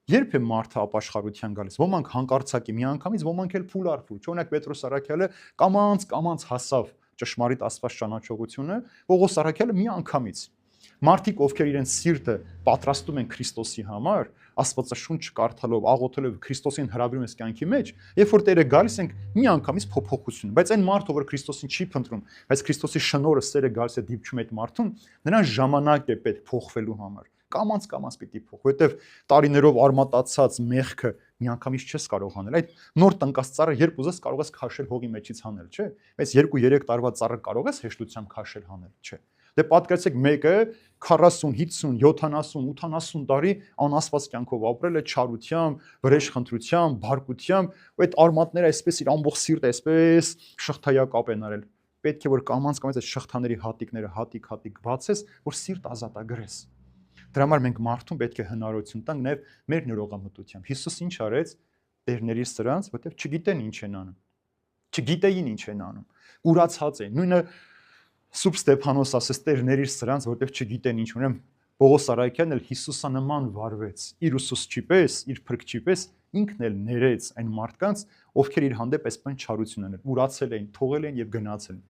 Երբ է մարդը ապաշխարության գալիս, ոմանք հանկարծակի միանգամից, ոմանք էլ փուլարփուլ։ Օրինակ Պետրոս Արաքյալը կամած հասավ ճշմարիտ Աստված ճանաչողությունը, Պողոս Արաքյալը միանգամից։ Մարդիկ, ովքեր իրենց սիրտը պատրաստում են Քրիստոսի համար, Աստվածաշունչ կարդալով, աղոթելով Քրիստոսին հրավիրում ես կյանքի մեջ, երբ որ Տերը գալիս ենք միանգամից փոփոխություն։ Բայց այն մարդը, որ Քրիստոսին չի փնտրում, բայց Քրիստոսի շնորհը սերը գալիս է դիպչում այդ մարդուն, նրան ժամանակ է պետք փոխվելու համար։ Կամած պիտի փոխ, որովհետև տարիներով արմատացած մեղքը միանգամից չես կարող անել։ Այդ նոր տնկած ծառը երբ ուզես կարող ես քաշել հողի մեջից հանել, չէ՞։ Բայց 2-3 տարվա ծառը կարող ես հեշտությամբ քաշել հանել, չէ։ Դե պատկերացեք մեկը 40, 50, 70, 80 տարի անաստված կյանքով ապրել է չարությամբ, վրեժխնդրությամբ, բարկությամբ, ու այդ արմատները այսպես իր ամբողջ սիրտը այսպես շղթայակապ են արել։ Պետք է որ կամած այդ շղթաների հատիկները հատիկ բացես, որ սիրտ ազատագրես։ Դրա համար մենք մարդուն պետք է հնարավորություն տանք նաև մեր ներողամտությամբ։ Հիսուս ինչ արեց? Տերների սրանց, որտեղ չգիտեն ինչ են անում։ Չգիտեին ինչ են անում։ Ուրացած էին։ Նույնը Սուրբ Ստեփանոս ասես տերների սրանց, որտեղ չգիտեն ինչ ունեմ։ Պողոս Արաքյանն էլ Հիսուսանման վարվեց։ Իր ուսուցչի պես, իր փրկչի պես ինքն էլ ներեց այն մարդկանց, ովքեր իր հանդեպ այսպես չարություն ունեն, ուրացել էին, թողել են եւ գնացել են։